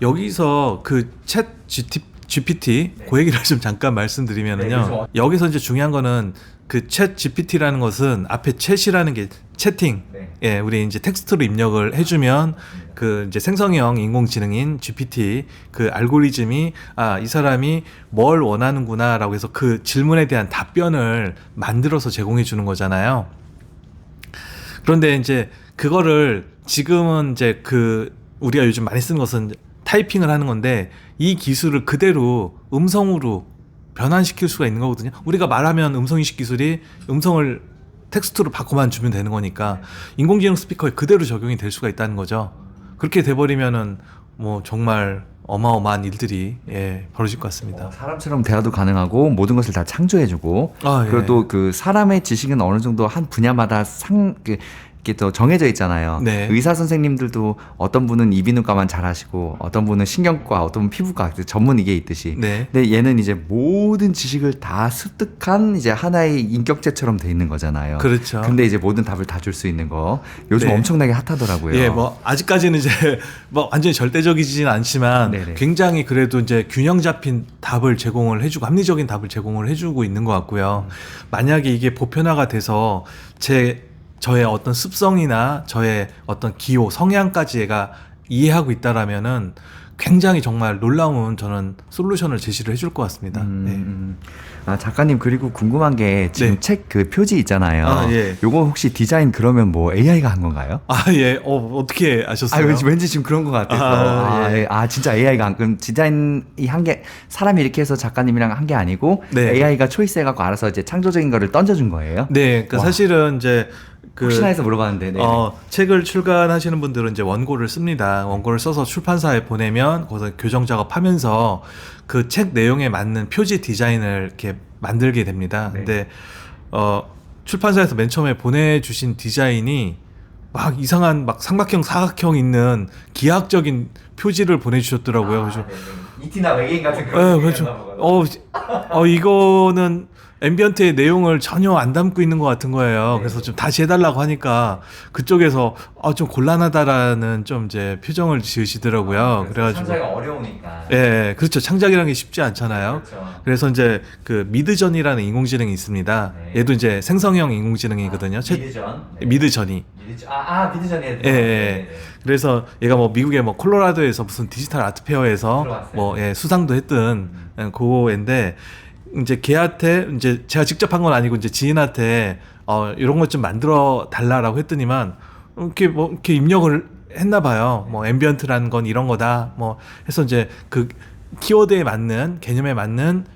여기서 그 챗 GPT 네. 그 얘기를 좀 잠깐 말씀드리면은요. 네, 그렇죠. 여기서 이제 중요한 거는 그 챗 GPT라는 것은 앞에 챗이라는 게 채팅. 네. 예, 우리 이제 텍스트로 입력을 해주면 그 이제 생성형 인공지능인 GPT 그 알고리즘이 이 사람이 뭘 원하는구나라고 해서 그 질문에 대한 답변을 만들어서 제공해 주는 거잖아요. 그런데 이제 그거를 지금은 이제 그 우리가 요즘 많이 쓰는 것은 타이핑을 하는 건데 이 기술을 그대로 음성으로 변환시킬 수가 있는 거거든요. 우리가 말하면 음성인식 기술이 음성을 텍스트로 바꿔만 주면 되는 거니까 인공지능 스피커에 그대로 적용이 될 수가 있다는 거죠. 그렇게 돼버리면은 뭐 정말 어마어마한 일들이 벌어질 것 같습니다. 사람처럼 대화도 가능하고 모든 것을 다 창조해주고 그리고 또 그 사람의 지식은 어느 정도 한 분야마다 이렇게 또 정해져 있잖아요. 네. 의사 선생님들도 어떤 분은 이비인후과만 잘하시고 어떤 분은 신경과, 어떤 분은 피부과 전문 이게 있듯이. 네. 근데 얘는 이제 모든 지식을 다 습득한 이제 하나의 인격체처럼 돼 있는 거잖아요. 그렇죠. 근데 이제 모든 답을 다 줄 수 있는 거 요즘 네. 엄청나게 핫하더라고요. 예, 뭐 아직까지는 이제 뭐 완전히 절대적이지는 않지만 네네. 굉장히 그래도 이제 균형 잡힌 답을 제공을 해주고 합리적인 답을 제공을 해주고 있는 것 같고요. 만약에 이게 보편화가 돼서 저의 어떤 습성이나 저의 어떤 기호, 성향까지 얘가 이해하고 있다라면은 굉장히 정말 놀라운 저는 솔루션을 제시를 해줄 것 같습니다. 작가님 그리고 궁금한 게 지금 네. 책 그 표지 있잖아요. 예. 요거 혹시 디자인 그러면 뭐 AI가 한 건가요? 예. 어떻게 아셨어요? 왠지 지금 그런 것 같아서. 예. 진짜 AI가 그럼 디자인이 한 게 사람이 이렇게 해서 작가님이랑 한 게 아니고 네. AI가 초이스해갖고 알아서 이제 창조적인 거를 던져준 거예요? 네, 그러니까 와. 사실은 이제 혹시나 해서 물어봤는데. 네. 책을 출간하시는 분들은 이제 원고를 씁니다. 원고를 써서 출판사에 보내면 거기서 교정 작업하면서 그 책 내용에 맞는 표지 디자인을 이렇게 만들게 됩니다. 네. 근데 출판사에서 맨 처음에 보내주신 디자인이 막 이상한 막 삼각형, 사각형 있는 기하학적인 표지를 보내주셨더라고요. 그래서 이티나 외계인 같은 그렇죠. 이거는 앰비언트의 내용을 전혀 안 담고 있는 것 같은 거예요. 네. 그래서 좀 다시 해달라고 하니까 그쪽에서 좀 곤란하다라는 좀 이제 표정을 지으시더라고요. 그래가지고 창작이 어려우니까. 예, 그렇죠. 창작이라는 게 쉽지 않잖아요. 그렇죠. 그래서 이제 그 미드전이라는 인공지능이 있습니다. 네. 얘도 이제 생성형 인공지능이거든요. 미드전. 네. 미드전이. 미드전이에요. 예. 그래서 얘가 뭐 미국의 뭐 콜로라도에서 무슨 디지털 아트 페어에서 들어왔어요. 뭐 수상도 했던 그거인데 이제 걔한테 이제 제가 직접 한 건 아니고 이제 지인한테 이런 것 좀 만들어 달라라고 했더니만 이렇게 입력을 했나 봐요. 뭐 앰비언트라는 건 이런 거다. 뭐 해서 이제 그 키워드에 맞는 개념에 맞는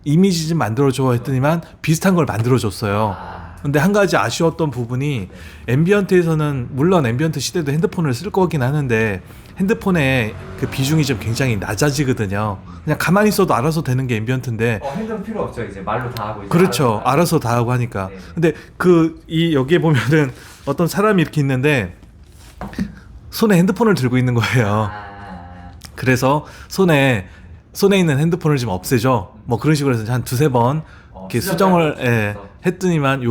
이미지 좀 만들어 줘 했더니만 비슷한 걸 만들어 줬어요. 근데 한 가지 아쉬웠던 부분이 앰비언트에서는 물론 앰비언트 시대도 핸드폰을 쓸 거긴 하는데 핸드폰의 그 비중이 좀 굉장히 낮아지거든요. 그냥 가만히 있어도 알아서 되는 게 앰비언트인데 핸드폰 필요 없죠. 이제 말로 다 하고. 그렇죠. 알아서 다 하고 하니까. 네. 근데 여기에 보면은 어떤 사람이 이렇게 있는데 손에 핸드폰을 들고 있는 거예요. 그래서 손에 있는 핸드폰을 좀 없애줘. 뭐 그런 식으로 해서 한 두세 번 이렇게 수정을 했더니만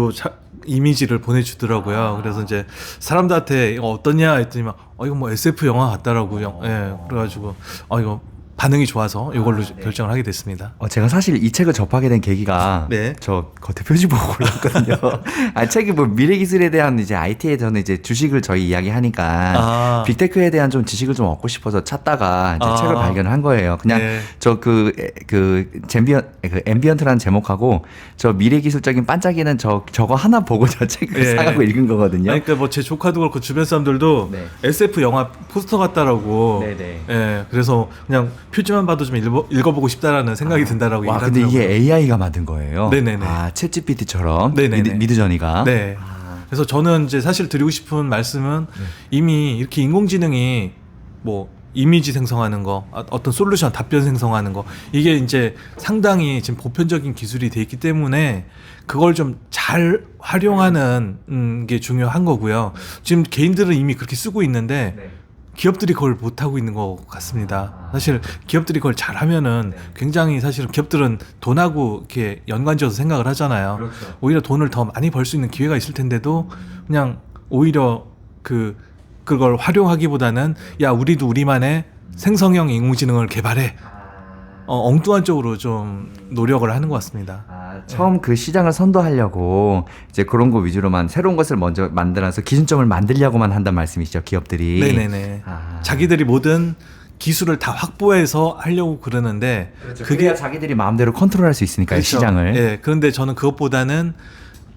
이미지를 보내주더라고요. 그래서 이제 사람들한테 이거 어떠냐 했더니만 이거 뭐 SF 영화 같다라고요. 그래가지고 이거 반응이 좋아서 이걸로 결정을 하게 됐습니다. 제가 사실 이 책을 접하게 된 계기가 네. 저 겉에 표지 보고 골랐거든요. 책이 뭐 미래 기술에 대한 이제 IT에 저는 이제 주식을 저희 이야기하니까 빅테크에 대한 좀 지식을 좀 얻고 싶어서 찾다가 이제 책을 발견을 한 거예요. 그냥 네. 저 앰비언트라는 제목하고 저 미래 기술적인 반짝이는 저거 하나 보고 저 책을 사가고 읽은 거거든요. 그러니까 뭐 제 조카도 그렇고 주변 사람들도 네. SF 영화 포스터 같다라고. 네네. 그래서 그냥 표지만 봐도 좀 읽어보고 싶다라는 생각이 든다라고 와, 얘기하더라고요. 근데 이게 AI가 만든 거예요. 네네네. 챗GPT처럼 네네네. 미드전이가. 네. 그래서 저는 이제 사실 드리고 싶은 말씀은 이미 이렇게 인공지능이 뭐 이미지 생성하는 거, 어떤 솔루션, 답변 생성하는 거, 이게 이제 상당히 지금 보편적인 기술이 돼 있기 때문에 그걸 좀 잘 활용하는 게 중요한 거고요. 지금 개인들은 이미 그렇게 쓰고 있는데 기업들이 그걸 못하고 있는 것 같습니다. 사실 기업들이 그걸 잘하면은 굉장히 사실은 기업들은 돈하고 이렇게 연관지어서 생각을 하잖아요. 그렇죠. 오히려 돈을 더 많이 벌 수 있는 기회가 있을 텐데도 그냥 오히려 그걸 활용하기보다는 야 우리도 우리만의 생성형 인공지능을 개발해. 엉뚱한 쪽으로 좀 노력을 하는 것 같습니다. 처음 그 시장을 선도하려고 이제 그런 거 위주로만 새로운 것을 먼저 만들어서 기준점을 만들려고만 한단 말씀이시죠, 기업들이. 네네네. 자기들이 모든 기술을 다 확보해서 하려고 그러는데 그렇죠. 그게 자기들이 마음대로 컨트롤할 수 있으니까요, 그렇죠. 시장을. 예. 그런데 저는 그것보다는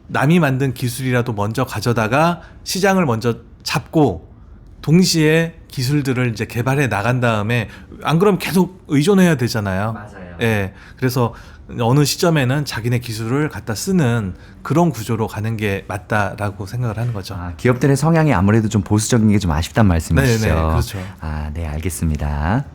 남이 만든 기술이라도 먼저 가져다가 시장을 먼저 잡고 동시에 기술들을 이제 개발해 나간 다음에 안 그러면 계속 의존해야 되잖아요. 맞아요. 예. 그래서 어느 시점에는 자기네 기술을 갖다 쓰는 그런 구조로 가는 게 맞다라고 생각을 하는 거죠. 기업들의 성향이 아무래도 좀 보수적인 게 좀 아쉽단 말씀이시죠. 네네, 그렇죠. 네, 알겠습니다.